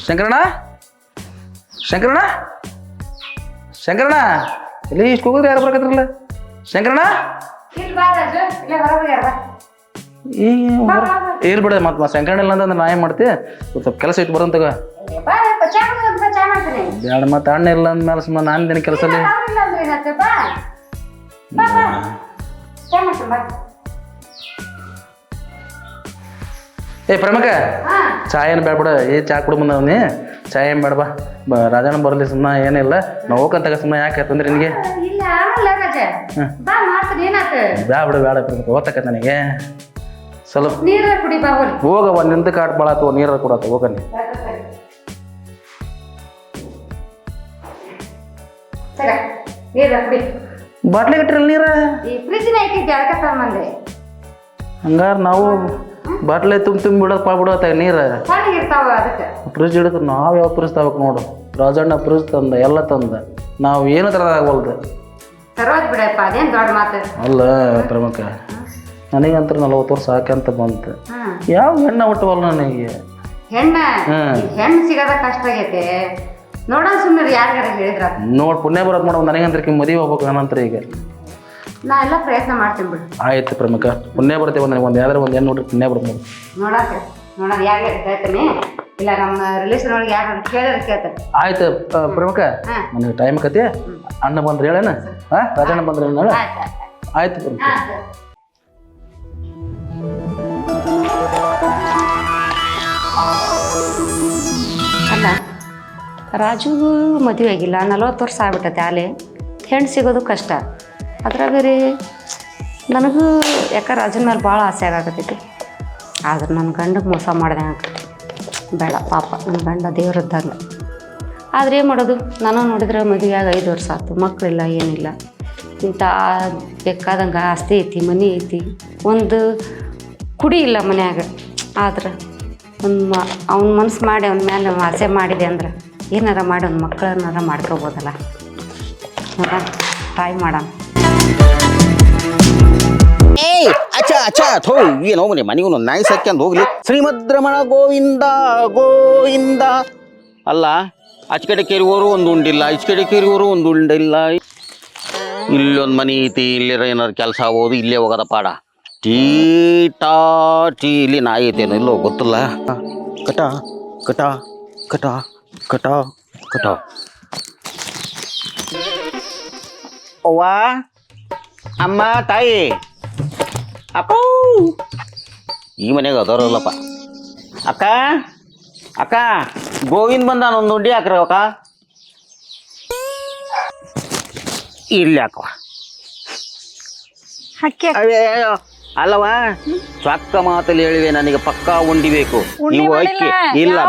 ಶಂಕರಣ್ಣ ಶಂಕರಣ್ಣ ಶಂಕರಣ್ಣ ಇಲ್ಲಿ ಇಷ್ಟು ಹೋಗಿದ್ರೆ ಯಾರು ಬರಕತ್ರಲ್ಲ ಶಂಕರಣ್ಣ ಏನ್ ಬಿಡ ಮತ್ ಶಂಕರಣ್ಣ ಇಲ್ಲ ಅಂದ್ರೆ ನಾ ಏನ್ ಮಾಡ್ತಿ ಸ್ವಲ್ಪ ಕೆಲಸ ಇಟ್ಟು ಬರೋಂತಾಗ ಬ್ಯಾಡ ಮತ್ತೆ ಅಣ್ಣ ಇಲ್ಲ ಅಂದ್ಮೇಲೆ ಸುಮ್ಮನೆ ನಾನಿದ್ದೇನೆ ಕೆಲಸಲ್ಲಿ ಏ ಪ್ರಮುಖ ಚಾ ಏನು ಬೇಡ ಚಾ ಕುಡು ಬಂದವನಿ ಚಾ ಏನು ಬೇಡ ಬಾ ರಾಜಣ್ಣ ಬರಲಿ ಸುಮ್ಮನೆ ಏನಿಲ್ಲ ನಾವು ಹೋಗಂತಾಗ ಸುಮ್ಮನೆ ಯಾಕೆ ಅಂತಂದ್ರೆ ನಿನಗೆ ಬ್ಯಾ ಬಿಡು ಬೇಡ ಓದ್ತಕ್ಕ ನನಗೆ ಸ್ವಲ್ಪ ಹೋಗವ ನಿಂದ ಕಾಟ್ ಬಾಳಾತು ನೀರ ಕೊಡತ್ತ ಹೋಗನಿ ಬಾಟ್ಲಿ ಇಟ್ಟಿರಲ್ಲ ನೀರ ಹಂಗಾರ ನಾವು ಬಾಟ್ಲೆ ತುಂಬಿ ಬಿಡೋದು ಬಿಡತ್ತ ನೀರ ಫ್ರಿಜ್ ಹಿಡಿದ್ರೆ ನಾವು ಯಾವ ಫ್ರಿಜ್ ತಗೋಬೇಕು ನೋಡು ರಾಜಣ್ಣ ಫ್ರಿಜ್ ತಂದ ಎಲ್ಲ ತಂದ ನಾವು ಏನು ತರೋದಾಗವಲ್ದು ಅಲ್ಲ ಪ್ರಮುಖ ನನಗಂತ 40 ವರ್ಷ ಸಾಕಂತ ಬಂತು ಯಾವ ಹೆಣ್ಣ ಹುಟ್ಟವಲ್ಲ ನನಗೆ ಹೆಣ್ಣು ಸಿಗೋದ ಕಷ್ಟ ಆಗೈತೆ ನೋಡ ಸುಮ್ಮನೆ ಯಾರಿಗಾರ ಹೇಳಿದ್ರ ನೋಡ್ ಪುಣ್ಯ ಬರೋದು ನೋಡ ನನಗಂತ ಮದುವೆ ಹೋಗ್ಬೇಕು ನಂತರ ಈಗ ನಾ ಎಲ್ಲ ಪ್ರಯತ್ನ ಮಾಡ್ತೀನಿ ಬಿಡು ಆಯ್ತು ಪ್ರಮುಖ ಪುಣ್ಯ ಬರ್ತೇವೆ ನನಗೆ ಒಂದು ಯಾವ್ದಾರು ಒಂದು ಹೆಣ್ಣು ನೋಡ್ರಿ ಪುಣ್ಯ ಬರ್ತದೆ ನೋಡೋದು ಯಾರು ಹೇಳ್ತೇನೆ ಇಲ್ಲ ನಮ್ಮ ರಿಲೇಷನ್ ಒಳಗೆ ಯಾರು ಕೇಳಿದ್ರೆ ಕೇಳ್ತಾರೆ ಆಯ್ತು ಪ್ರಮುಖ ನನಗೆ ಟೈಮ್ ಕತಿ ಅಣ್ಣ ಬಂದ್ರೆ ಹೇಳೇನ ರಾಜಣ್ಣ ಬಂದ್ರೆ ಹೇಳ ಆಯ್ತು ಪ್ರಮುಖ ಅಲ್ಲ ರಾಜುಗೂ ಮದುವೆ ಆಗಿಲ್ಲ 40 ವರ್ಷ ಆಗ್ಬಿಟ್ಟೈತೆ ಆಲೆ ಹೆಣ್ಣು ಸಿಗೋದು ಕಷ್ಟ ಅದ್ರಾಗ ರೀ ನನಗೂ ಯಾಕೆ ರಾಜನ ಮೇಲೆ ಭಾಳ ಆಸೆ ಆಗಕತ್ತೈತಿ ಆದ್ರೆ ನನ್ನ ಗಂಡಗೆ ಮೋಸ ಮಾಡಿದೆ ಬೇಡ ಪಾಪ ನನ್ನ ಗಂಡ ದೇವ್ರದ್ದಂಗೆ ಆದರೆ ಏನು ಮಾಡೋದು ನಾನು ನೋಡಿದ್ರೆ ಮದುವೆಯಾಗ 5 ವರ್ಷ ಆಯ್ತು ಮಕ್ಕಳಿಲ್ಲ ಏನಿಲ್ಲ ಇಂಥ ಬೇಕಾದಂಗೆ ಆಸ್ತಿ ಐತಿ ಮನೆ ಐತಿ ಒಂದು ಕುಡಿ ಇಲ್ಲ ಮನ್ಯಾಗ ಆದ್ರೆ ಅವ್ನ ಮನಸ್ಸು ಮಾಡಿ ಅವನ ಮೇಲೆ ಆಸೆ ಮಾಡಿದೆ ಅಂದ್ರೆ ಏನಾರ ಮಾಡಿ ಒಂದು ಮಕ್ಕಳನ್ನಾರ ಮಾಡ್ಕೋಬೋದಲ್ಲ ನೋಡ ಟ್ರೈ ಮಾಡೋಣ ಅಚ್ಚಾ ಥೋ ಏನೋ ಮನೆ ಮನೆಗೂ ನಾಯಿ ಸಕ್ಯಂದು ಹೋಗ್ಲಿ ಶ್ರೀಮದ್ರಮಣ ಗೋವಿಂದ ಗೋವಿಂದ ಅಲ್ಲ ಆಚ ಕಡೆ ಕೇರಿಗೋರು ಒಂದು ಉಂಡಿಲ್ಲ ಈಚ ಕಡೆ ಕೇರಿಗೋರು ಒಂದು ಉಂಡಿಲ್ಲ ಇಲ್ಲೊಂದು ಮನೆ ಐತಿ ಇಲ್ಲಿರ ಏನಾರು ಕೆಲಸ ಆಗೋದು ಇಲ್ಲೇ ಹೋಗೋದ ಪಾಡ ಟೀಟಾ ಟೀ ಇಲ್ಲಿ ನಾಯಿ ಐತೇನೋ ಇಲ್ಲೋ ಗೊತ್ತಿಲ್ಲ ಕಟ ಕಟ ಕಟ ಕಟ ಕಟ ಅವ್ವ ಅಮ್ಮ ತಾಯಿ ಅಪ್ಪ ಈ ಮನೆಗೆ ಅದರಲ್ಲಪ್ಪ ಅಕ್ಕ ಅಕ್ಕ ಗೋವಿಂದ ಬಂದ ಒಂದು ನುಡ್ಡಿ ಹಾಕ್ರಿ ಅಕ್ಕ ಇಲ್ಲಿ ಹಾಕವ ಅಲ್ಲವ ಚೊಕ್ಕ ಮಾತಲ್ಲಿ ಹೇಳಿವೆ ನನಗೆ ಪಕ್ಕಾ ಉಂಡಿ ಬೇಕು ನೀವು ಅಕ್ಕಿ ಇಲ್ಲ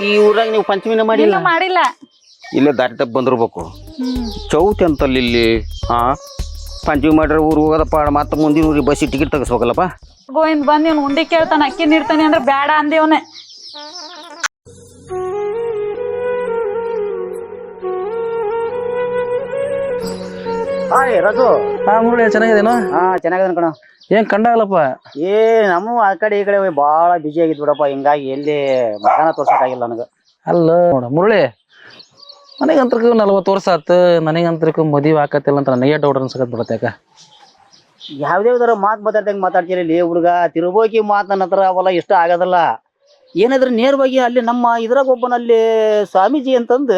ಈ ಊರಾಗ ನೀವು ಪಂಚಮಿನ ಮಾಡಿಲ್ಲ ಇಲ್ಲೇ ದಾರಿ ತಪ್ಪ ಬಂದಿರ್ಬೇಕು ಚೌತಿ ಅಂತಲ್ಲಿ ಇಲ್ಲಿ ಪಂಚಮಿ ಮಾಡ್ರೆ ಊರು ಹೋಗೋದಪ್ಪ ಮತ್ತೆ ಮುಂದಿನ ಊರಿಗೆ ಬಸ್ಸಿ ಟಿಕೆಟ್ ತೆಗಿಸ್ಬೇಕಲ್ಲಪ್ಪ ಗೋವಿಂದ ಬಂದ್ ಇವ್ನು ಉಂಡಿ ಕೇಳ್ತಾನ ಅಕ್ಕಿ ನೀಡ್ತಾನೆ ಅಂದ್ರೆ ಬೇಡ ಅಂದೇವನೆ ಹಾಯ್ ರಾಜು ಮುರುಳಿ ಚೆನ್ನಾಗಿದೇನೋ ಚೆನ್ನಾಗಿದೆ ಕಣ ಏನ್ ಕಂಡಾಗಲ್ಲಪ್ಪ ನಮ್ಮ ಆ ಕಡೆ ಈ ಕಡೆ ಭಾಳ ಬಿಜಿ ಆಗಿದ್ ಬಿಡಪ್ಪ ಹಿಂಗಾಗಿ ಎಲ್ಲಿ ಮಗನ ತೋರ್ಸಕ್ಕಾಗಿಲ್ಲ ನನಗೆ ಅಲ್ಲ ನೋಡ ಮುರುಳಿ ನನಗಂತರ್ಕು 40 ವರ್ಷ ಆತು ನನಗಂತರ್ಕು ಮದುವೆ ಆಕತಿಲ್ಲ ಅಂತ ನನಗೆ ಡೌಟ್ ಅನ್ಸಕತ್ ಬಿಡತ್ತೆ ಯಾಕ ಯಾವ್ದಾರ ಮಾತು ಮಾತಾಡ್ದಂಗೆ ಮಾತಾಡ್ತೀರಿ ಇಲ್ಲಿ ಹುಡುಗ ತಿರುಬೋಕಿ ಮಾತು ನನ್ನ ಹತ್ರ ಅವೆಲ್ಲ ಇಷ್ಟ ಆಗೋದಲ್ಲ ಏನಾದ್ರೆ ನೇರವಾಗಿ ಅಲ್ಲಿ ನಮ್ಮ ಇದ್ರಾಗ ಒಬ್ಬನಲ್ಲಿ ಸ್ವಾಮೀಜಿ ಅಂತಂದು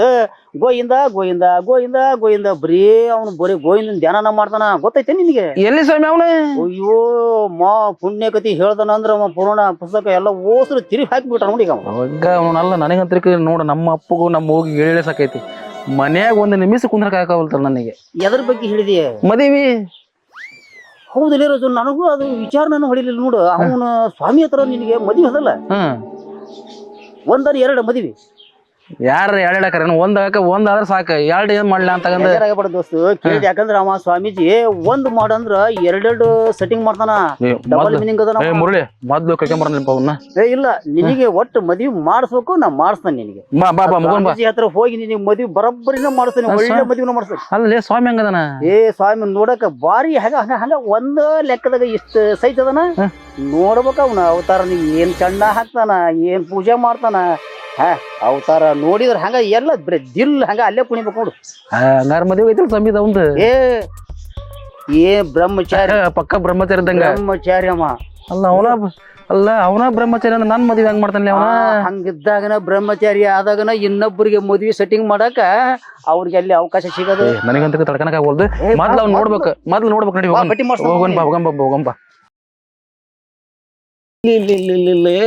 ಗೋಯಿಂದ ಗೋಯಿಂದ ಗೋಯಿಂದ ಗೋಯಿಂದ ಬರೀ ಅವನು ಬರೀ ಗೋವಿಂದನ ಧ್ಯಾನ ಮಾಡ್ತಾನ ಗೊತ್ತೈತೆ ನಿನಗೆ ಎಲ್ಲಿ ಸ್ವಾಮಿ ಅವನು ಅಯ್ಯೋ ಪುಣ್ಯಕತಿ ಹೇಳ್ದಾನ ಅಂದ್ರ ಪುರಾಣ ಪುಸ್ತಕ ಎಲ್ಲ ಓಸ್ರು ತಿರುಗಿ ಹಾಕಿಬಿಟ್ಟ ನೋಡಿ ಅವಾಗ ಅವನಲ್ಲ ನನಗಂತರಿಕ ನೋಡ ನಮ್ಮ ಅಪ್ಪಗೂ ನಮ್ಮ ಹೋಗಿ ಹೇಳಿ ಸಾಕೈತಿ ಮನ್ಯಾಗ ಒಂದು ನಿಮಿಷ ಕುಂದ್ರಕ್ ಹಾಕವಲ್ತಾರ ನನಗೆ ಎದ್ರ ಬಗ್ಗೆ ಹೇಳಿದೆಯಾ ಮದುವೆ ಹೌದಿಲ್ಲ ರೋಜು ನನಗೂ ಅದು ವಿಚಾರ ನಾನು ಹೊಡಿಲಿಲ್ಲ ನೋಡು ಅವನ ಸ್ವಾಮಿ ಹತ್ರ ನಿನಗೆ ಮದುವೆ ಅದಲ್ಲ ಒಂದರ 2 ಮದುವೆ ಯಾರ ಎರಡಾಕರ ಒಂದಾದ್ರೆ ಸಾಕ 2 ಏನ್ ಮಾಡ್ಲ ಅಂತ ದೋಸ್ತು ಕೇಳಿದ ಯಾಕಂದ್ರ ಅವ ಸ್ವಾಮೀಜಿ ಒಂದ್ ಮಾಡಂದ್ರ 2 ಸೆಟ್ಟಿಂಗ್ ಮಾಡ್ತಾನ ಡಬಲ್ ಮೀನಿಂಗ್ ಅದ ಮುರಳಿ ಮೊದ್ಲು ಕರ್ಕೊಂಬರ್ನಪ್ಪ ಇಲ್ಲ ನಿನಗೆ ಒಟ್ಟು ಮದ್ವಿ ಮಾಡಿಸ್ಬೇಕು ನಾ ಮಾಡಿಸ್ತಾನೆ ನಿನಗೆ ಸ್ವಾಮೀಜಿ ಹತ್ರ ಹೋಗಿ ನಿನಗೆ ಮದ್ವಿ ಬರೋಬ್ಬರಿನ ಮಾಡಿಸ್ತಾನೆ ಒಳ್ಳೆ ಮದ್ವಿನ ಮಾಡಿಸ್ತಾನೆ ಅಲ್ಲೇ ಸ್ವಾಮಿ ಹಂಗದನ ಸ್ವಾಮಿ ನೋಡಕ ಬಾರಿ ಹಂಗ ಒಂದ ಲೆಕ್ಕದಾಗ ಇಷ್ಟ ಸೈಜ್ ಅದನ ನೋಡ್ಬೇಕ ಅವನ ಅವತಾರ ನೀ ಏನ್ ಚಂಡ ಹಾಕ್ತಾನ ಏನ್ ಪೂಜೆ ಮಾಡ್ತಾನ ಹಾ ಅವತಾರ ನೋಡಿದ್ರ ಹಂಗ ಎಲ್ಲ ಬರೀ ದಿಲ್ ಹಂಗ ಅಲ್ಲೇ ಕುಣಿಬೇಕು ನೋಡು. ಹಂಗಾರ ಮದುವೆ ಐತಿಲ್ಲ ಸಂಬೀದ ಅವಂದು. ಏ ಬ್ರಹ್ಮಚಾರಿ ಪಕ್ಕ ಬ್ರಹ್ಮಚಾರಿ ಇದ್ದಂಗ. ಬ್ರಹ್ಮಚಾರಿ ಅಮ್ಮ. ಅವನ ಬ್ರಹ್ಮಚಾರಿ ಅಂದ್ರೆ ನನ್ ಮದುವೆ ಹೆಂಗ್ ಮಾಡ್ತಾನೆ ಅವನ? ಹಂಗಿದ್ದಾಗನ ಬ್ರಹ್ಮಚಾರಿ ಆದಾಗನ ಇನ್ನೊಬ್ಬರಿಗೆ ಮದ್ವಿ ಸೆಟ್ಟಿಂಗ್ ಮಾಡಾಕ ಅವ್ರಿಗೆ ಅಲ್ಲಿ ಅವಕಾಶ ಸಿಗೋದು. ನನಗಂತ ತಡ್ಕನಕ್ ಆಗ್ಬೋದು. ಮೊದ್ಲು ಅವ್ನು ನೋಡ್ಬೇಕು ನಡಿ ಹೋಗಂಬ. ಇಲ್ಲಿ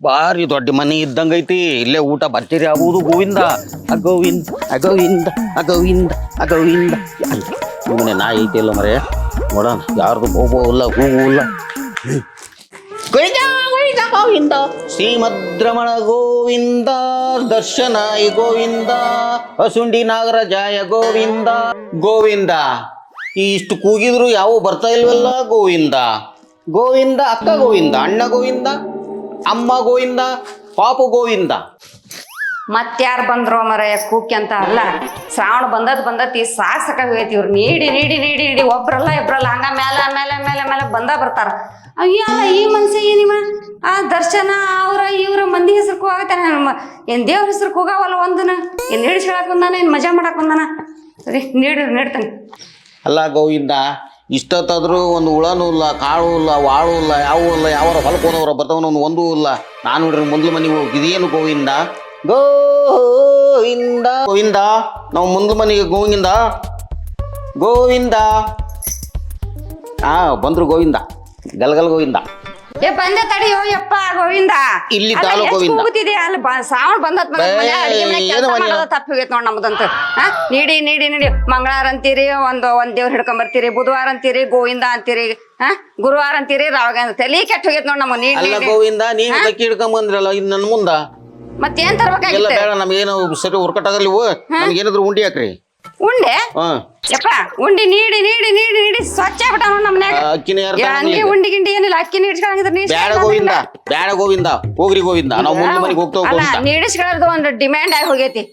ಬಾರಿ ದೊಡ್ಡ ಮನೆ ಇದ್ದಂಗೈತಿ. ಇಲ್ಲೇ ಊಟ ಭರ್ಜರಿ ಆಗುವುದು. ಗೋವಿಂದ ಅಗೋವಿಂದ ಅಗೋವಿಂದ ಅಗೋವಿಂದ ಅಗೋವಿಂದ. ಸುಮ್ಮನೆ ನಾ ಐತಿ ಇಲ್ಲ ಮರೆ ನೋಡೋಣ. ಯಾರ್ದು ಬೋಬೋ ಇಲ್ಲ ಹೂವು ಇಲ್ಲ. ಗೋವಿಂದ ಗೋವಿಂದ ಗೋವಿಂದ ಶ್ರೀಮದ್ರಮಣ ಗೋವಿಂದ ದರ್ಶನಾಯ ಗೋವಿಂದ ಹಸುಂಡಿ ನಾಗರಾಜಾಯ ಗೋವಿಂದ ಗೋವಿಂದ. ಇಷ್ಟು ಕೂಗಿದ್ರು ಯಾವ ಬರ್ತಾ ಇಲ್ವಲ್ಲ ಗೋವಿಂದ. ಗೋವಿಂದ ಅಕ್ಕ ಗೋವಿಂದ, ಅಣ್ಣ ಗೋವಿಂದ, ಅಮ್ಮ ಗೋವಿಂದ, ಪಾಪು ಗೋವಿಂದ. ಮತ್ಯಾರು ಬಂದ್ರು ಮರಯ್ಯ ಕೂಕಿ ಅಂತ ಅಲ್ಲ. ಶ್ರಾವಣ ಬಂದತಿ ಸಾಕಾಗೈತಿ. ಇವ್ರು ನೀಡಿ ನೀಡಿ ನೀಡಿ ನೀಡಿ ಒಬ್ರಲ್ಲ ಇಬ್ರಲ್ಲ ಹಂಗ ಮೇಲೆ ಮೇಲೆ ಮೇಲೆ ಮೇಲೆ ಬರ್ತಾರ. ಅಯ್ಯ ಈ ಮನ್ಸಿಗೆ ಏನಿವ ಆ ದರ್ಶನ ಅವ್ರ ಇವ್ರ ಮಂದಿ ಹೆಸರು ಕೂಗಾಗತ್ತಾನೆ. ಏನ್ ದೇವ್ರ ಹೆಸರು ಕೂಗಾವಲ್ಲ ಒಂದನ. ಏನ್ ಹಿಡಿಸ್ಕೊಳಕ್ ಬಂದಾನ, ಏನ್ ಮಜಾ ಮಾಡಕ್ ಬಂದಾನ? ಸರಿ ನೀಡ್ತಾನೆ. ಅಲ್ಲ ಗೋವಿಂದ, ಇಷ್ಟೊತ್ತಾದ್ರೂ ಒಂದು ಹುಳನೂ ಇಲ್ಲ, ಕಾಳು ಇಲ್ಲ, ವಾಳು ಇಲ್ಲ, ಯಾವೂ ಇಲ್ಲ. ಯಾವಾರ ಹೊಲಕ್ಕೆ ಹೋದವ್ರ ಬರ್ತಾವನ ಒಂದೂ ಇಲ್ಲ. ನಾನು ನೋಡ್ರಿ ಮೊದ್ಲು ಮನೆಗೆ ಹೋಗಿದೇನು ಗೋವಿಂದ ಗೋವಿಂದ ಗೋವಿಂದ. ನಾವು ಮುಂದ್ಲು ಮನೆಗೆ ಗೋವಿಂದ ಗೋವಿಂದ. ಬಂದ್ರು ಗೋವಿಂದ, ಗಲ್ಗಲ್ ಗೋವಿಂದ. ಬಂದೆ ತಡಿಯೋ ಯಪ್ಪ ಗೋವಿಂದ. ಇಲ್ಲಿ ತಾಲೂ ಗೋವಿಂದ ಹೋಗ್ತಿದೆ ಅಲ್ಲಿ ಶ್ರಾವಣ ಬಂದತ್ ತಪ್ಪಿ ಹೋಗೈತ್ ನೋಡ್ ನಮ್ದಂತ. ನೀಡಿ ನೀಡಿ ನೀಡಿ ಮಂಗಳವಾರ ಅಂತೀರಿ, ಒಂದ್ ದೇವ್ರ ಹಿಡ್ಕೊಂಡ್ ಬರ್ತೀರಿ, ಬುಧವಾರ ಅಂತೀರಿ ಗೋವಿಂದ ಅಂತೀರಿ, ಗುರುವಾರ ಅಂತೀರಿ ರಾವಾಗ ತಲಿ ಕೆಟ್ಟ ಹೋಗೈತ್ ನೋಡ್ ನಮ್ಮ. ಅಲ್ಲ ಗೋವಿಂದ, ನೀವು ಅಕ್ಕಿ ಹಿಡ್ಕೊಂಡ್ ಬಂದ್ರಲ್ಲ ಇನ್ ನನ್ ಮುಂದ ಮತ್ತೇನ್ ತರ್ಬೇಕಾಗಿಲ್ಲ. ಬೇಡ ನಮ್ಗೇನು ಸರಿ ಉರ್ಕಟ್ಟಾಗಲ್ಲ. ನಮ್ಗೇನಾದ್ರು ಉಂಡಿ ಹಾಕ್ರಿ. ಉಂಡೆ ಯಪ್ಪ ಉಂಡಿ ನೀಡಿ ನೀಡಿ ನೀಡಿ ನೀಡಿ ಸ್ವಚ್ಛ ಆಗ್ಬಿಟ್ಟ ನಮ್ಮ ಮನ್ಯಾಗ. ಹಂಗೆ ಉಂಡಿ ಗಿಂಡಿ ಏನಿಲ್ಲ. ಅಕ್ಕಿ ನೀಡ್ಸ್ಕೊಳಂಗಿದ್ರೆ ಬೇಡ ಗೋವಿಂದ, ಬೇಡ ಗೋವಿಂದ, ಹೋಗ್ರಿ ಗೋವಿಂದ. ನಾವು ಮುಂದೆ ಮನೆಗೆ ಹೋಗ್ತೇವೆ. ಅಲ್ಲ ನೀಡಿಸ್ಕೊಳ್ಳೋದು ಒಂದು ಡಿಮ್ಯಾಂಡ್ ಆಗಿ ಹೋಗೈತಿ.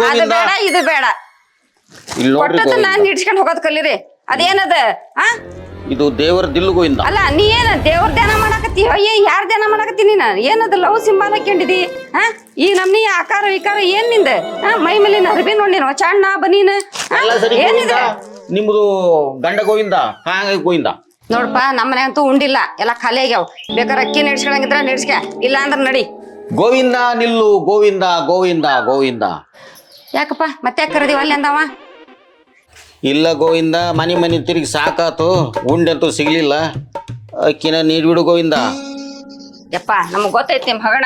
ಅದು ಬೇಡ ಇದು ಬೇಡ. ಕೊಟ್ಟದ ನಾನ್ ನೀಡ್ಸ್ಕೊಂಡ್ ಹೋಗೋದ್ ಕಲೀರಿ. ಅದೇನದ ಇದು ದೇವರ ದಿಲ್ಲು ಗೋವಿಂದ. ಅಲ್ಲ ನೀ ಏನ ದೇವ್ರ ಧ್ಯಾನ ಮಾಡಾಕತ್ತಿ? ಅಯ್ಯ ಯಾರ ಧ್ಯಾನ ಮಾಡಾಕತ್ತಿ ನೀನ? ಏನದ ಲವ್ ಸಿಂಬಾಲ್ ಹಾಕೊಂಡಿದಿ? ಈ ನಮ್ನಿ ಆಕಾರ ವಿಕಾರ ಏನ್ ನಿಂದ? ಮೈ ಮೇಲಿನ ಅರ್ಬಿ ನೋಡಿನ ಚಣ್ಣ ಬನೀನ ಏನಿದೆ? ನಿಮ್ದು ಗಂಡ ಗೋವಿಂದ, ಹಾಂಗ ಗೋವಿಂದ. ನೋಡಪ್ಪ ನಮ್ಮ ಮನೆಗಂತೂ ಉಂಡಿಲ್ಲ, ಎಲ್ಲ ಖಾಲಿ ಆಗ್ಯಾವ. ಬೇಕಾದ್ರೆ ಅಕ್ಕಿ ನೆಡ್ಸ್ಕೊಳಂಗಿದ್ರ ನೆಡ್ಸ್ಕ, ಇಲ್ಲ ಅಂದ್ರ ನಡಿ. ಗೋವಿಂದ ನಿಲ್ಲು ಗೋವಿಂದ ಗೋವಿಂದ ಗೋವಿಂದ. ಯಾಕಪ್ಪ ಮತ್ತೆ ಯಾಕೆ ಕರೆದಿವ ಅಲ್ಲಿ ಅಂದವ? ಇಲ್ಲ ಗೋವಿಂದ, ಮನೆ ತಿರುಗಿ ಸಾಕಾತು. ಉಂಡಂತೂ ಸಿಗ್ಲಿಲ್ಲ. ಅಕ್ಕಿನ ನೀಡ್ಬಿಡು ಗೋವಿಂದ. ಯಪ್ಪ ನಮಗ್ ಗೊತ್ತೈತಿ ನಿಮ್ ಹಗಣ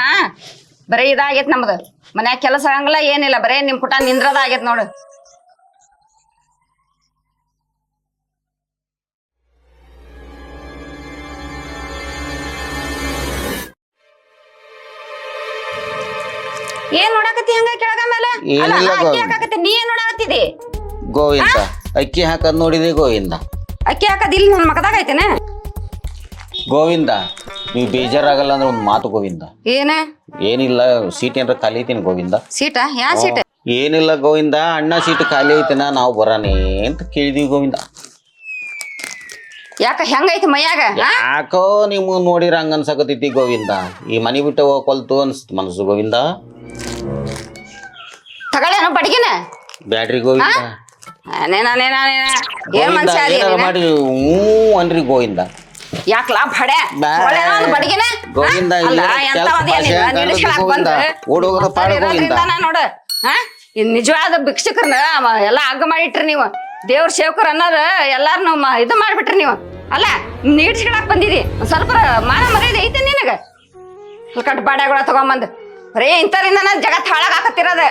ಬರೀ ಇದಾಗೈತ್ ನಮ್ದು. ಮನ್ಯಾಗ ಕೆಲಸ ಆಗಂಗಿಲ್ಲ ಏನಿಲ್ಲ, ಬರೇ ನಿಮ್ ಪುಟ ನಿಂದ್ರದ ಆಗೈತ್ ನೋಡು. ಏನ್ ನೋಡಾಕತ್ತಿ ಹಂಗ ಕೆಳಗ ಮೇಲೆ? ನೀ ಏನ್ ನೋಡಾಕತ್ತಿದಿ? ಗೋವಿಂದ ಅಕ್ಕಿ ಹಾಕದ್ ನೋಡಿದೆ ಗೋವಿಂದ. ಅಕ್ಕಿ ಹಾಕದ್ ಇಲ್ಲಿ ನನ್ ಮಕದಾಗ ಐತೇನೆ ಗೋವಿಂದ. ನೀವು ಬೇಜಾರಾಗಲ್ಲ ಅಂದ್ರೆ ಒಂದು ಮಾತು ಗೋವಿಂದ. ಏನಿಲ್ಲ, ಸೀಟ್ ಏನಾರ ಖಾಲಿ ಐತೇನೆ ಗೋವಿಂದ? ಸೀಟ ಯಾ ಸೀಟ್? ಏನಿಲ್ಲ ಗೋವಿಂದ, ಅಣ್ಣ ಸೀಟ್ ಖಾಲಿ ಐತೆನ, ನಾವು ಬರಾನೆ ಅಂತ ಕೇಳಿದೀವಿ ಗೋವಿಂದ. ಯಾಕ ಹೆಂಗೈತಿ ಮೈಯಾಗ? ಯಾಕೋ ನೀವು ನೋಡಿರ ಹಂಗ ಅನ್ಸಕತೈತಿ ಗೋವಿಂದ. ಈ ಮನಿ ಬಿಟ್ಟು ಹೋಗ್ಕೊಲ್ತು ಅನ್ಸ್ತು ಮನಸ್ಸು ಗೋವಿಂದ. ತಗೊಳ್ಳೇನು ಬಡ್ಗಿನ? ಬ್ಯಾಡ್ರಿ ಗೋವಿಂದ. ಏನ್ ಮನುಷ್ಯ ಮಾಡಿ ಹ್ಞೂ ಅನ್ರಿ ಗೋವಿಂದ. ಯಾಕಲಾ ಬಡೆ ಬಡಗಿನ ಗೋವಿಂದ ನೋಡ. ನಿಜವಾದ ಭಿಕ್ಷುಕರನ್ನ ಎಲ್ಲಾ ಅಗ್ಗ ಮಾಡಿಟ್ರಿ ನೀವು. ದೇವ್ರ ಸೇವಕರು ಅನ್ನೋದ ಎಲ್ಲಾರು ಇದು ಮಾಡ್ಬಿಟ್ರಿ ನೀವು. ಅಲ್ಲ ನೀಡ್ಸ್ಕೊಳಕ್ ಬಂದಿದಿ, ಒಂದ್ ಸ್ವಲ್ಪ ಮಾನ ಮರ್ಯಾದೆ ಐತೆ ನಿನಗ? ಕಟ್ ಬಾಡ್ಯಾಗಳ ತಗೊಂಬಂದ್ ಬರೀ ಇಂಥರಿಂದ ಜಗತ್ ಹಾಳಾಗ ಹಾಕತ್ತಿರೋದ.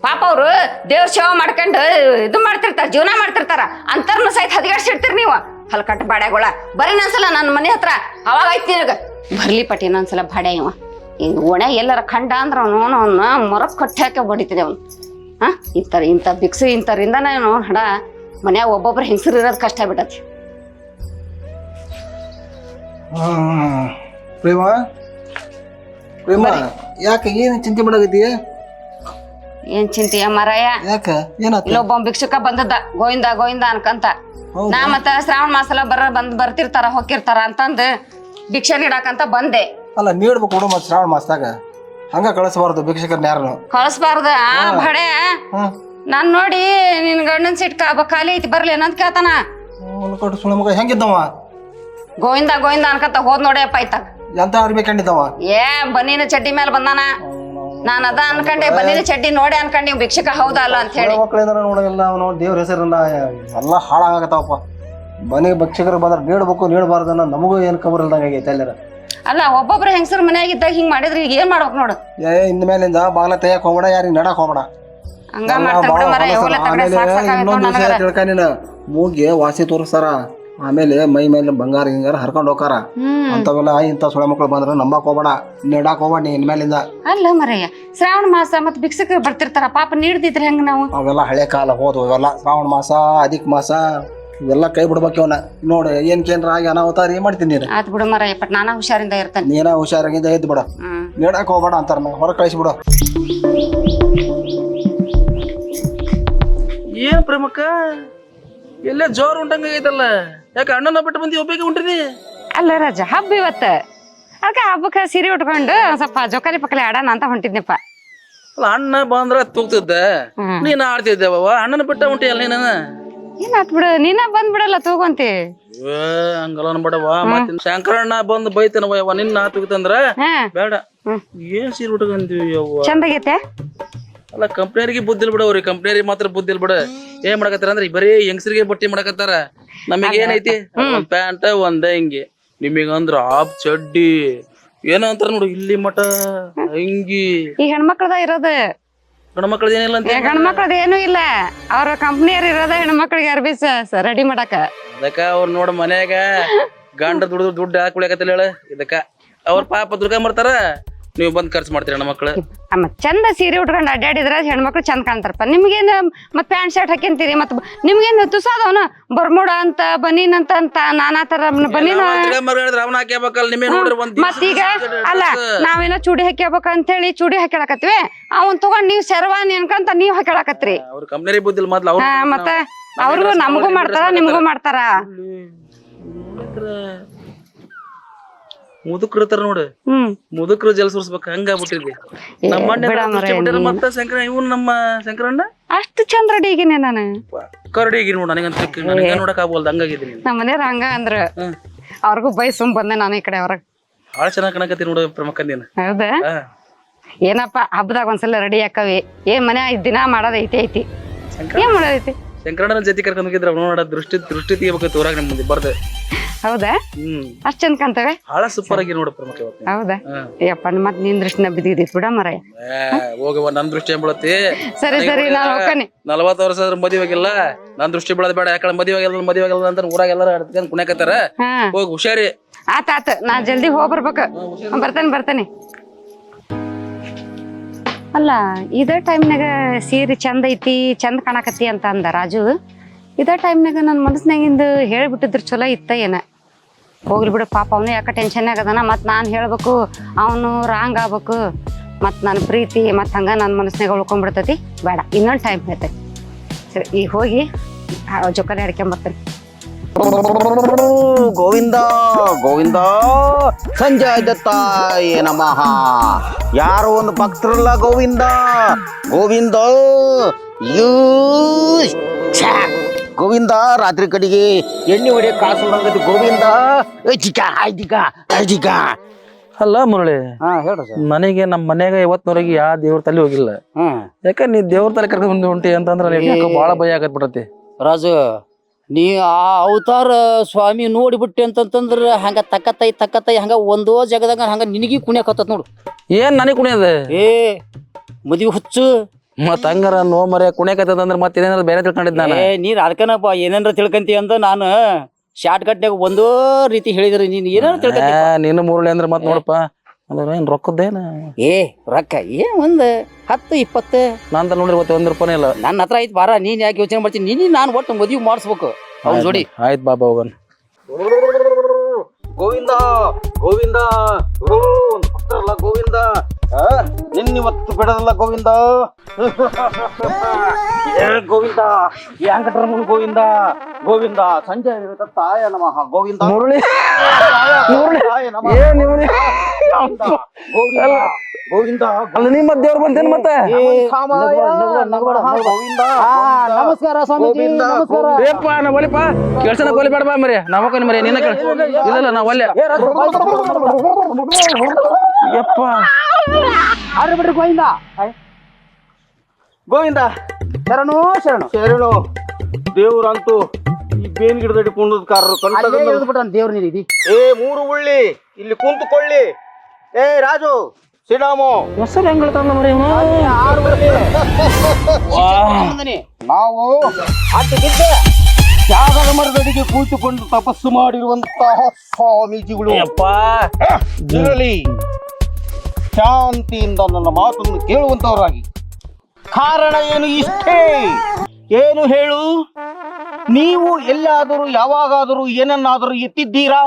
ಪಾಪ ಅವ್ರು ದೇವ್ರ ಸೇವೆ ಮಾಡ್ಕೊಂಡು ಇದು ಮಾಡ್ತಿರ್ತಾರ, ಜೀವನ ಮಾಡ್ತಿರ್ತಾರ. ಅಂತರ್ನ ಸಹಿತ ಹದಿಗಾಡ್ಸಿಡ್ತೀರಿ ನೀವು. ಹಲ್ಕಟ್ಟು ಬಾಡ್ಯಾಗಳ ಬರೀ ಇನ್ನೊಂದ್ಸಲ ನನ್ನ ಮನೆ ಹತ್ರ ಅವಾಗ ಐತಿ ನಿನಗ ಬರ್ಲಿ ಪಟ್ಟಿ. ಇನ್ನೊಂದ್ಸಲ ಬಾಡ್ಯ ಇವ ಈಗ ಒಣ ಎಲ್ಲಾರ ಖಂಡ ಅಂದ್ರ ಅವನ ಮರಕ್ ಕಟ್ಟಿ ಹಾಕಿ ಬಡಿತಿದೆ ಅವನು. ಇಂಥ ಭಿಕ್ಷು ಇಂಥವ್ರಿಂದ ನಾನು ಹಡ ಮನ್ಯಾಗ ಒಬ್ಬೊಬ್ರು ಹೆಂಗಸರು ಇರೋದು ಕಷ್ಟ ಬಿಟ್ಟತಿ. ಪ್ರೇಮ ಪ್ರೇಮ ಯಾಕೆ ಏನು ಚಿಂತೆ ಮಾಡಾಕತ್ತೀಯ? ಏನ್ ಚಿಂತೆಯ ಮರಾಯ? ಯಾಕ ಏನಾತ? ಇಲ್ಲೊಬ್ಬ ಭಿಕ್ಷುಕ ಬಂದದ್ದ ಗೋವಿಂದ ಗೋವಿಂದ ಅನ್ಕಂತ. ನಾ ಮತ್ತ ಶ್ರಾವಣ ಮಾಸಲ ಬರ್ತಿರ್ತಾರ ಹೋಗಿರ್ತಾರ ಅಂತಂದ್ ಭಿಕ್ಷೆ ನೀಡಾಕಂತ ಬಂದೆ. ಅಲ್ಲ ನೀಡ್ಬೇಕು ನೋಡು ಮತ್ತೆ ಶ್ರಾವಣ ಮಾಸದಾಗ. ಹಂಗ ಕಳಿಸಬಾರ್ದು ಭಿಕ್ಷಕರ್ನ ಯಾರನ್ನು. ಕಳಿಸ್ಬಾರ್ದ ಬಡೆ ನಾನ್ ನೋಡಿ ನಿನ್ ಗಂಡನ್ ಸಿಟ್ ಖಾಲಿ ಐತಿ ಬರ್ಲಿ ಏನಂತ ಕೇಳ್ತಾನ. ಕೊಟ್ಟು ಸುಳ್ಳ ಮಗ ಹೆಂಗಿದ್ದವ? ಗೋವಿಂದ ಗೋವಿಂದ ಅನ್ಕತ್ತ ಹೋದ್ ನೋಡ್ಯಪ್ಪ ಆಯ್ತಾಗ. ಎಂತ ಅರ್ಬಿ ಕಂಡಿದ್ದವ? ಬನ್ನಿನ ಚಡ್ಡಿ ಮೇಲೆ ಬಂದಾನ. ನಾನ್ ಅದ ಅನ್ಕಂಡೆ ಬನ್ನಿನ ಚಡ್ಡಿ ನೋಡಿ ಅನ್ಕಂಡಿ ಭಿಕ್ಷಕ ಹೌದಾ ಅಲ್ಲ ಅಂತ ಹೇಳಿ. ಮಕ್ಳಿಂದ ನೋಡಲ್ಲ ಅವನು ದೇವ್ರ ಹೆಸರನ್ನ ಎಲ್ಲ ಹಾಳಾಗತ್ತಾವಪ್ಪ. ಮನೆಗೆ ಭಿಕ್ಷಕರು ಬಂದ್ರೆ ನೀಡ್ಬೇಕು ನೀಡಬಾರ್ದು ಅನ್ನೋ ನಮಗೂ ಏನು ಖಬರ್ ಇಲ್ದಂಗೆ ಆಗೈತೆ ಎಲ್ಲರ. ಅಲ್ಲ ಒಬ್ಬೊಬ್ರ ಹೆಂಗಸರು ಮನ್ಯಾಗಿದ್ದಾಗ ಹಿಂಗ್ ಮಾಡಿದ್ರೆ ಈಗ ಏನ್ ಮಾಡ್ಬೇಕು ನೋಡು. ಇನ್ ಮೇಲಿಂದ ಬಾಗ್ಲ ತೆಗಿಯಕ್ ಹೋಗ್ಬೇಡ, ಯಾರಿಗೆ ನಡಕ್ ಹೋಗ್ಬೇಡ. ಹಂಗ ಮಾಡ್ತಾರ ಮರ ತಿಳ್ಕ ನೀನು ಮೂಗ್ಗೆ ವಾಸಿ ತೋರಿಸ್ತಾರ, ಆಮೇಲೆ ಮೈ ಮೇಲೆ ಬಂಗಾರ ಹಿಂಗಾರ ಹರ್ಕೊಂಡ್ ಹೋಗಾರ. ಅಂತವೆಲ್ಲ ಇಂಥ ಸುಳ ಮಕ್ಳು ಬಂದ್ರೆ ನಂಬಕ್ ಹೋಗ್ಬೇಡ, ನೀಡಾಕ್ ಹೋಗ್ಬೇಡ ನೀ ಇನ್ಮೇಲಿಂದ. ಅಲ್ಲ ಮರಯ್ಯ ಶ್ರಾವಣ ಮಾಸ ಮತ್ ಭಿಕ್ಷಕ ಬರ್ತಿರ್ತಾರ ಪಾಪ ನೀಡ್ದಿದ್ರೆ ಹೆಂಗ ನಾವು? ಅವೆಲ್ಲ ಹಳೆ ಕಾಲ ಹೋದ್ವು ಇವೆಲ್ಲ. ಶ್ರಾವಣ ಮಾಸ ಅಧಿಕ ಮಾಸ ಇವೆಲ್ಲ ಕೈ ಬಿಡ್ಬೇಕು ಇವನ. ನೋಡು ಏನ್ ಕೇಂದ್ರ ಆಗಿ ಅನಾಹುತಾರ ಏನ್ ಮಾಡ್ತೀನಿ ನೀನು. ಆತ್ ಬಿಡು ಮರಯ್ಯ ಪಟ್ ನಾನ ಹುಷಾರಿಂದ ಇರ್ತೇನೆ. ನೀನ ಹುಷಾರಾಗಿಂದ ಎದ್ದು ಬಿಡ, ನೀಡಾಕ್ ಹೋಗ್ಬೇಡ ಅಂತಾರ, ಹೊರಗೆ ಕಳಿಸ್ಬಿಡು. ಏನ್ ಪ್ರೇಮಕ್ಕ ಎಲ್ಲೇ ಜೋರ್ ಉಂಟಂಗೈತಲ್ಲ, ಯಾಕೆ ಅಣ್ಣನ ಬಿಟ್ಟು ಬಂದಿ ಒಬ್ಬೇಗೆ ಉಂಟಿದಿ? ಅಲ್ಲ ರಾಜ ಹಬ್ಬ ಇವತ್ತ, ಅದಕ್ಕೆ ಹಬ್ಬಕ್ಕೆ ಸೀರೆ ಉಟ್ಕೊಂಡು ಸ್ವಲ್ಪ ಜೋಕಾಲಿ ಪಕ್ಕಲಿ ಆಡೋಣ ಅಂತ ಹೊಂಟಿದ್ನಪ್ಪ. ಅಲ್ಲ ಅಣ್ಣ ಬಂದ್ರ ತೂಗ್ತಿದ್ದ, ನೀನ್ ಆಡ್ತಿದ್ದೇವ, ಅಣ್ಣನ ಬಿಟ್ಟ ಉಂಟಿ ಅಲ್ಲ ನೀನ. ಏನಾತ್ ಬಿಡು, ನೀನ ಬಂದ್ಬಿಡಲ್ಲ ತೂಗಂತಿ. ಹಂಗಲ್ಲ ಅನ್ಬೇಡವ, ಮತ್ತಿನ ಶಂಕರಣ್ಣ ಬಂದ್ ಬೈತೇನವ ನಿನ್ನ ತೂಗ್ತಂದ್ರ ಬೇಡ. ಏನ್ ಸೀರೆ ಉಟ್ಕೊಂತೀವಿ ಯವ್ವ, ಚಂದಾಗೈತೆ. ಅಲ್ಲ ಕಂಪ್ನಿಯರಿಗೆ ಬುದ್ಧಿಲ್ ಬಿಡ, ಅವ್ರಿಗೆ ಕಂಪ್ನಿಯರಿಗೆ ಮಾತ್ರ ಬುದ್ಧಿಲ್ ಬಿಡ. ಏನ್ ಮಾಡಕತ್ತಾರ ಅಂದ್ರೆ ಬರೀ ಹೆಂಗಸರಿಗೆ ಬಟ್ಟೆ ಮಾಡಕತ್ತಾರ. ನಮಗ್ ಏನೈತಿ ಒಂದ್ ಪ್ಯಾಂಟ್ ಒಂದ್ ಅಂಗಿ, ನಿಮಗಂದ್ರ ಆಪ್ ಚಡ್ಡಿ ಏನೋ ಅಂತಾರ ನೋಡು ಇಲ್ಲಿ ಮಠ ಅಂಗಿ. ಈ ಹೆಣ್ಮಕ್ಳದ ಇರೋದು, ಗಂಡ್ಮಕ್ಳದ ಏನಿಲ್ಲ ಅಂತ. ಗಂಡ್ಮಕ್ಳದ ಏನೂ ಇಲ್ಲ, ಅವ್ರ ಕಂಪ್ನಿಯರ್ ಇರೋದ ಹೆಣ್ಮಕ್ಳಿಗೆ ಅರ್ಬಿ ರೆಡಿ ಮಾಡಕ. ಅದಕ್ಕ ಅವ್ರ ನೋಡ ಮನ್ಯಾಗ ಗಂಡ ದುಡ್ಡು ಹಾಕೊಳಕತ್ತಲ್ಲ ಹೇಳ, ಇದಕ್ಕ ಅವ್ರ ಪಾಪ ದುಡ್ಕ ಮಾಡ್ತಾರ, ನೀವು ಬಂದ್ ಖರ್ಚು ಮಾಡ್ತೀರಿ ಹೆಣ್ಮಕ್ಳು. ಮತ್ ಚಂದ ಸೀರೆ ಉಟ್ಕೊಂಡು ಅಡ್ಡಾಡಿದ್ರ ಹೆಣ್ಮಕ್ಳು ಚಂದ ಕಾಣ್ತಾರಪ್ಪ. ನಿಮ್ಗೇನು ಮತ್ ಪ್ಯಾಂಟ್ ಶರ್ಟ್ ಹಾಕ್ಯಂತೀರಿ, ಮತ್ ನಿಮ್ಗೇನು ತುಸಾದವನು ಬರ್ಮುಡ ಅಂತ ಬನೀನ್ ಅಂತ ನಾನಾ ತರ ಬನೀನ್. ಮತ್ತೀಗ ಅಲ್ಲ ನಾವೇನೋ ಚೂಡಿ ಹಾಕ್ಯಬೇಕ ಅಂತ ಹೇಳಿ ಚೂಡಿ ಹಾಕ್ಯಾಳಕತ್ವಿ, ಅವನ್ ತಗೊಂಡ್ ನೀವ್ ಶರ್ವಾನಿ ಅನ್ಕಂತ ನೀವ್ ಹಾಕ್ಯಾಳಕತ್ರಿ. ಅವ್ರ ಕಂಪ್ನಿ ಬುದ್ಧಿಲ್ ಮೊದ್ಲು ಮತ್ತ ಅವ್ರಿಗೂ ನಮಗೂ ಮಾಡ್ತಾರ ನಿಮ್ಗೂ ಮಾಡ್ತಾರ. ಮುದುಕ್ರತಾರ ನೋಡು, ಮುದುಕ್ರು ಜಲ ಸುರ್ಸ್ಬೇಕ ಹಂಗಾಗ್ಬಿಟ್ಟಿದ್ವಿ. ನಮ್ಮ ಮತ್ತ ಶಂಕರ ಇವನು ನಮ್ಮ ಶಂಕರಣ್ಣ ಅಷ್ಟು ಚಂದ ರೆಡಿ ಆಗಿನಿ ನಾನು, ಕರಡಿಗಿ ನೋಡ್ ನನಗಂತ ನೋಡಕ್ ಆಗ್ಬೋಲ್ದು ಹಂಗಾಗಿದ್ದೀನಿ. ನಮ್ಮ ಮನೆಯವ್ರ ಹಂಗ ಅಂದ್ರ ಅವ್ರಿಗೂ ಬೈ ಸುಮ್ ಬಂದೆ ನಾನು ಈ ಕಡೆ ಹೊರಗ್. ಭಾಳ ಚೆನ್ನಾಗ್ ಕಾಣಕತ್ತಿ ನೋಡು ಪ್ರಮುಖ ನೀನು. ಹೌದಾ? ಏನಪ್ಪ ಹಬ್ಬದಾಗ ಒಂದ್ಸಲ ರೆಡಿ ಹಾಕವಿ, ಏನ್ ಮನೆ ದಿನ ಮಾಡೋದ್ ಐತಿ ಏನ್ ಮಾಡೋದೈತಿ. ಶಂಕರಣ್ಣನ ಜೊತೆ ಕರ್ಕೊಂಡ್ ಹೋಗಿದ್ರ ನೋಡ ದೃಷ್ಟಿ ತೆಗಿಬೇಕೈತಿ ಊರಾಗ ನಮ್ಮ ಮುಂದೆ ಬರ್ದೆ. ಹೌದಾ? ಅಷ್ಟ್ ಚಂದ ಕಾಣ್ತವೆ. ಬಹಳ ಸೂಪರ್ ಆಗಿ ನೋಡು ಪ್ರಮುಖ. ಹೌದಾ? ಯಪ್ಪ ಮತ್ ನಿನ್ ದೃಷ್ಟಿನ ಬಿದ್ದಿದ್ದಿತ್ ಬಿಡ ಮರ. ಹೋಗವ ನನ್ ದೃಷ್ಟಿ ಬೀಳತಿ. ಸರಿ ಸರಿ ನಾನು ಹೋಗ್ತಾನೆ. 40 ವರ್ಷ ಆದ್ರೂ ಮದುವೆ ಆಗಿಲ್ಲ, ನನ್ ದೃಷ್ಟಿ ಬೀಳದ್ ಬೇಡ. ಯಾಕಂದ್ರೆ ಮದುವೆ ಆಗಿಲ್ಲ ಅಂತ ಊರಾಗ ಎಲ್ಲಾರ ಅಡ್ಕೊಂಡ್ ಕುಣ್ಯಾಕತ್ತಾರ. ಹೋಗಿ ಹುಷಾರಿ. ಆತ ನಾ ಜಲ್ದಿ ಹೋಗ್ ಬರ್ಬೇಕು. ಬರ್ತೇನೆ. ಅಲ್ಲ ಇದೇ ಟೈಮ್ನಾಗ ಸೀರೆ ಚಂದ ಐತಿ ಚಂದ ಕಾಣಕತ್ತಿ ಅಂತ ಅಂದ ರಾಜು. ಇದೇ ಟೈಮ್ನಾಗ ನನ್ನ ಮನಸ್ನಾಗಿಂದ ಹೇಳ್ಬಿಟ್ಟಿದ್ರ ಚಲೋ ಇತ್ತ ಏನ. ಹೋಗ್ಲಿ ಬಿಡು ಪಾಪ, ಅವನು ಯಾಕೆ ಟೆನ್ಷನ್ ಆಗದಾನ. ಮತ್ತು ನಾನು ಹೇಳ್ಬೇಕು ಅವನು ರಾಂಗ್ ಆಗ್ಬೇಕು, ಮತ್ತು ನನ್ನ ಪ್ರೀತಿ ಮತ್ತು ಹಂಗೆ ನನ್ನ ಮನಸ್ನಾಗ ಉಳ್ಕೊಂಡ್ಬಿಡ್ತೈತಿ. ಬೇಡ, ಇನ್ನೊಂದು ಟೈಮ್ ಐತೆ. ಸರಿ ಈಗ ಹೋಗಿ ಜೋಕಾಲಿ ಆಡ್ಕೊಂಬರ್ತೇನೆ. ಗೋವಿಂದ ಗೋವಿಂದ ಸಂಜಯ್ ದತ್ತಾಯ ನಮಃ. ಯಾರೋ ಒಂದು ಭಕ್ತರಲ್ಲ ಗೋವಿಂದ ಗೋವಿಂದ. ಗೋವಿಂದ ರಾತ್ರಿ ಕಡೆಗೆ ಎಣ್ಣೆ ಹೊಡೆಯ ಕಾಸು ಗೋವಿಂದ. ಅಲ್ಲ ಮುರಳಿ, ಹೇಳ್ರಿ ಸರ್. ನನಗೆ ನಮ್ಮ ಮನ್ಯಾಗ ಇವತ್ತಿನವರೆಗೆ ಯಾವ ದೇವ್ರ ತಲೆ ಹೋಗಿಲ್ಲ. ಯಾಕ ನೀ ದೇವ್ರ ತಲೆ ಕರ್ಕೊಂಡು ಹೊಂಟಿ ಅಂತಂದ್ರೆ ಬಹಳ ಭಯ ಆಗತ್ ಬಿಡತಿ. ರಾಜು, ನೀ ಆ ಅವತಾರ ಸ್ವಾಮಿ ನೋಡಿಬಿಟ್ಟೆ ಅಂತಂತಂದ್ರ ಹಂಗ ತಕ್ಕತ್ತೈ ಹಂಗ ಒಂದೋ ಜಾಗದಾಗ ಹಂಗ ನಿನಗಿ ಕುಣ್ಯಾಕತ್ತ ನೋಡು. ಏನ್ ನನಗೆ ಕುಣಿಯದ? ಮದ್ವಿ ಹುಚ್ಚು. ಮತ್ ಹಂಗಾರ ನೋ ಮರ ಕುಣ್ಯಾಕತ್ತಂದ್ರ ಮತ್ತೆ ಏನಾರ ಬೇರೆ ತಿಳ್ಕೊಂಡಿದ್ ನಾನು. ನೀನ್ ಅದಕ್ಕನಪ್ಪ ಏನೇನ್ರ ತಿಳ್ಕಂತಿ ಅಂತ ನಾನು ಶಾರ್ಟ್ ಕಟ್ನಾಗ ಒಂದೋ ರೀತಿ ಹೇಳಿದ್ರಿ. ನೀನ್ ಏನಾರ ತಿಳ್ಕಂತಿ. ನೀನು ಮುರುಳಿ ಅಂದ್ರೆ ಮತ್ ನೋಡಪ್ಪ ಅಂದ್ರೆ ಏನ್ ರೊಕ್ಕದ್ದೇನ? ರೊಕ್ಕ ಏನ್ ಒಂದ್ 10-20 ನಂತ ನೋಡ್ರಿ ಇವತ್ತು 1 ರೂಪಾಯಿ ಇಲ್ಲ ನನ್ನ ಹತ್ರ ಐತ್. ಬಾರ, ನೀನ್ ಯಾಕೆ ಯೋಚನೆ ಮಾಡ್ತೀನಿ? ನಾನು ಒಟ್ಟು ಮದ್ವಿ ಮಾಡಿಸ್ಬೇಕು ಅವ್ನ ಜೋಡಿ. ಆಯ್ತು ಬಾಬಾ ಹೋಗನ್. ಗೋವಿಂದ ಗೋವಿಂದ ಗೋವಿಂದ ನಿನ್ನಿವತ್ತು ಬಿಡದಲ್ಲ ಗೋವಿಂದ. ಏ ಗೋವಿಂದ, ಯಾಂಕಟರಮಣ ಗೋವಿಂದ, ಗೋವಿಂದ ಸಂಜೆ ತಾಯ ನಮಃ ಗೋವಿಂದ. ಮುರಳಿ ತಾಯ ನಮಃ ಏನ್ ಇವ್ನಿ? ಗೋವಿಂದ ಗೋವಿಂದ. ಅಲ್ಲ ನಿಮ್ಮ ದೇವ್ರು ಬಂತೇನ್ ಮತ್ತೆ? ನಮಸ್ಕಾರ ಸ್ವಾಮೀಜಿ, ನಮಸ್ಕಾರ. ಏಪ್ಪ ನಾ ಒಲಿಪ ಕೆಲ್ಸನ ಕೊಲಿ ಬೇಡ ಬಾ ಮರಿ ನಾವಕ್ಕ ಮರಿ ನಿನ್ನ ಇಲ್ಲ ನಾ ಒಲ್ಲೆ ಯಪ್ಪ ಆರ್ಡ್ರ್ ಬಿಡ್ರಿ ಗೋವಿಂದ. ಗೋವಿಂದ ಶರಣು ಶರಣು ಶರಣು. ದೇವ್ರಂತೂ ಈ ಬೇನ್ ಗಿಡದಡಿ ಕುಂಡದಕಾರರು ದೇವ್ರ ನೀಡಿ. ಏ ಮೂರು ಉಳ್ಳಿ ಇಲ್ಲಿ ಕುಂತುಕೊಳ್ಳಿ. ಏ ರಾಜು ಶ್ರೀರಾಮು ಹೆಸರು ಹೆಂಗ್ ಹೇಳ್ತಾನ ಮರಿ ಇವ್ನು? ನಾವು ಅಡ್ಡಗಿದ್ದ ತ್ಯಾಗದ ಮರದಡಿಗೆ ಕೂತುಕೊಂಡು ತಪಸ್ಸು ಮಾಡಿರುವಂತಹ ಸ್ವಾಮೀಜಿಗಳು. ಯಪ್ಪ ಇರಲಿ, ಶಾಂತಿಯಿಂದ ನನ್ನ ಮಾತನ್ನು ಕೇಳುವಂತವರಾಗಿ. ಕಾರಣ ಏನು ಇಷ್ಟೇ. ಏನು ಹೇಳು? ನೀವು ಎಲ್ಲಾದರೂ ಯಾವಾಗಾದರೂ ಏನನ್ನಾದರೂ ಎತ್ತಿದ್ದೀರಾ?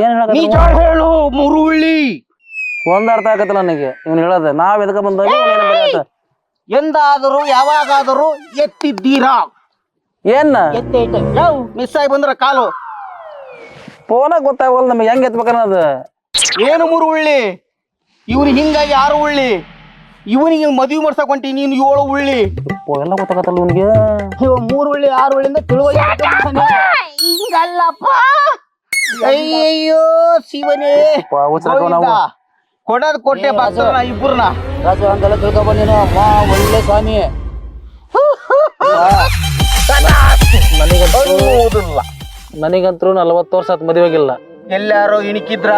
ಏನ್ ಹೇಳಕ ನಿಜ ಹೇಳು ಮುರುಳಿ. ಒಂದ್ ಅರ್ಥ ಆಗತ್ತಲ್ಲ ನನಗೆ ಇವ್ನು ಹೇಳದ ನಾವ್ ಎದಕ ಬಂದಾಗ ಎಂದಾದರೂ ಯಾವಾಗಾದರೂ ಎತ್ತಿದ್ದೀರಾ? ಏನ್ ಮಿಸ್ ಆಗಿ ಬಂದ್ರ ಕಾಲು ಫೋನಾಗ ಗೊತ್ತಾಗವಲ್ಲ ನಮಗೆ ಹೆಂಗ್ ಎತ್ಬೇಕನ್ನೋದು. ಏನು ಮುರುಳಿ? ಇವ್ರು ಹಿಂಗಾಗಿ 6 ಉಳ್ಳಿ, ಇವನಿಗೆ ಮದುವೆ ಮಾಡ್ಸಕ್ ಹೊಂಟಿ ನೀನು 7 ಉಳ್ಳಿ. ಎಲ್ಲ ಗೊತ್ತಾಗತ್ತಲ್ಲ ಇವ್ನಿಗೆ. 3 ಉಳ್ಳಿ 6 ಉಳ್ಳಿಂದ ಹಿಂಗಲ್ಲಪ್ಪ. ಅಯ್ಯಯ್ಯೋ ಶಿವನೇ, ಕೊಡದ್ ಕೊಟ್ಟೆ ಭಕ್ತರನ್ನ ಇಬ್ಬರನ್ನ. ರಾಜು ಹಂಗೆಲ್ಲ ತಿಳ್ಕೊಬ ನೀನು. ಒಳ್ಳೆ ಸ್ವಾಮಿ. ನನಗಂತೂ 40 ವರ್ಷ ಆತ್ ಮದುವೆ ಆಗಿಲ್ಲ. ಎಲ್ಲಾರು ಇಣಿಕಿದ್ರ?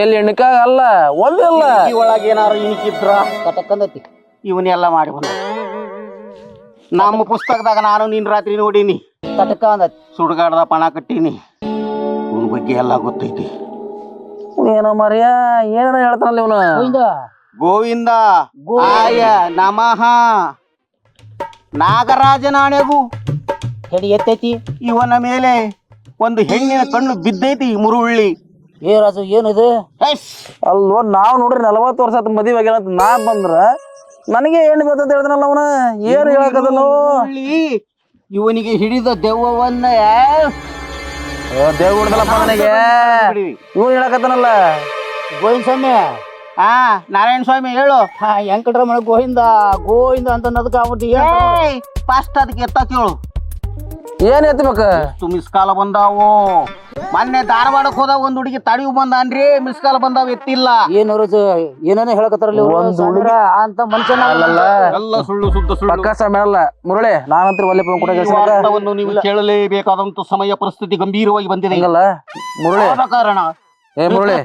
ಎಲ್ಲಿ ಎಣ್ಣಿಕ ಅಲ್ಲ ಒಂದಿಲ್ಲ ಒಳಗೆ ಏನಾರು ಇಣಿಕಿದ್ರ? ಕಟಕ್ಕಂದತಿ ಇವನ್ನೆಲ್ಲ ಮಾಡಿ ಬಂದ. ನಮ್ಮ ಪುಸ್ತಕದಾಗ ನಾನು ನಿನ್ ರಾತ್ರಿ ನೋಡೀನಿ. ಕಟಕ ಅಂದತಿ. ಸುಡುಗಾಡದ ಪಣ ಕಟ್ಟೀನಿ. ಇವನ್ ಬಗ್ಗೆ ಎಲ್ಲ ಗೊತ್ತೈತಿ. ಏನೋ ಮರ್ಯ ಏನ ಹೇಳ್ತಾನಲ್ಲ ಇವನು. ಗೋವಿಂದ ಆಯ ನಮಃ. ನಾಗರಾಜನಾಣೆಗೂ ಹೆಡಿ ಎತ್ತೈತಿ. ಇವನ ಮೇಲೆ ಒಂದು ಹೆಣ್ಣಿನ ಕಣ್ಣು ಬಿದ್ದೈತಿ ಮುರುಳ್ಳಿ. ಏ ರಾಜು ಏನಿದು? ಅಲ್ವೋ ನಾವ್ ನೋಡ್ರಿ 40 ವರ್ಷ ಆತ ಮದುವೆ ಆಗಿಲ್ಲ ಅಂತ ನಾ ಬಂದ್ರ ನನಗೆ ಹೆಣ್ಣು ಬೇಕಂತ ಹೇಳ್ತಾನಲ್ಲ ಅವನ. ಏನು ಹೇಳಕದಲ್ಲ ಇವನಿಗೆ ಹಿಡಿದ ದೆವ್ವವನ್ನ ದೇವ್ ಹೊಡ್ದಲ್ಲಪ್ಪ ನನಗೆ. ಇವ್ ಹೇಳಕತ್ತಾನಲ್ಲ ಗೋವಿಂದ ಸ್ವಾಮಿ. ನಾರಾಯಣ ಸ್ವಾಮಿ ಹೇಳು. ವೆಂಕಟರಮಣ ಗೋವಿಂದ ಗೋವಿಂದ ಅಂತ ಅದಕ್ಕೆ ಆಗ್ಬಿಟ್ಟು ಫಸ್ಟ್ ಅದಕ್ಕೆ ಎತ್ತ ಕೇಳು. ಏನ್ ಎತ್ತಬೇಕ? ಮಿಸ್ ಕಾಲ ಬಂದಾವು. ಮೊನ್ನೆ ಧಾರವಾಡಕ್ಕೆ ಹೋದಾಗ ಒಂದ್ ಹುಡುಗಿ ತಡಿವು ಬಂದಾನ್ರಿ. ಮಿಸ್ ಕಾಲ ಬಂದಾವ ಎತ್ತಿಲ್ಲ. ಏನು ರಾಜು ಏನೇನೋ ಹೇಳಕತ್ತಾರಲ್ಲ ಅಂತ ಮನುಷ್ಯನ ಎಲ್ಲ ಸುಳ್ಳು ಸುದ್ದ ಸುಳ್ಳು. ಪಕ್ಕ ಸಮಯ ಅಲ್ಲ ಮುರಳಿ. ನಾನಂತರ ಒಳ್ಳೆ ಕೂಡ ವಾಸ್ತವವನ್ನು ನೀವು ಕೇಳಲೇಬೇಕಾದಂತ ಸಮಯ ಪರಿಸ್ಥಿತಿ ಗಂಭೀರವಾಗಿ ಬಂದಿದೆ. ಹಂಗಲ್ಲ ಮುರಳಿ ಕಾರಣ. ಏ ಮುರಳಿ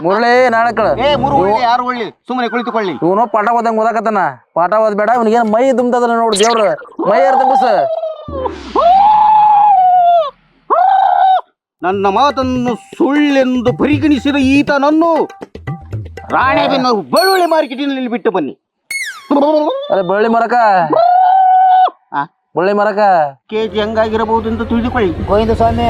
ಮುರಳಿ ನಾಳಕಳ ಯಾರು ಒಳ್ಳಿ ಸುಮ್ಮನೆ ಕುಳಿತುಕೊಳ್ಳಿ. ಇವನು ಪಾಠ ಓದಂಗ ಓದಾಕತ್ತಾನ. ಪಾಠ ಓದ್ಬೇಡ ಇವನಿಗೆ ಮೈ ತುಂಬತದಲ್ಲ ನೋಡು ದೇವ್ರ ಮೈ ಯಾರು ತುಂಬಿಸ. ನನ್ನ ಮಾತನ್ನು ಸುಳ್ಳೆಂದು ಪರಿಗಣಿಸಿದ ಈತನನ್ನು ರಾಣೆಬೆನ್ನು ಬಳ್ಳುಳ್ಳಿ ಮಾರ್ಕೆಟಿನಲ್ಲಿ ಬಿಟ್ಟು ಬನ್ನಿ. ಅಲ್ಲ ಬಳ್ಳಿ ಮರಕ ಬಳ್ಳಿ ಮರಕ ಕೆಜಿ ಹೆಂಗಾಗಿರಬಹುದು ಎಂದು ತಿಳಿದುಕೊಳ್ಳಿ. ಗೋವಿಂದ ಸ್ವಾಮಿ.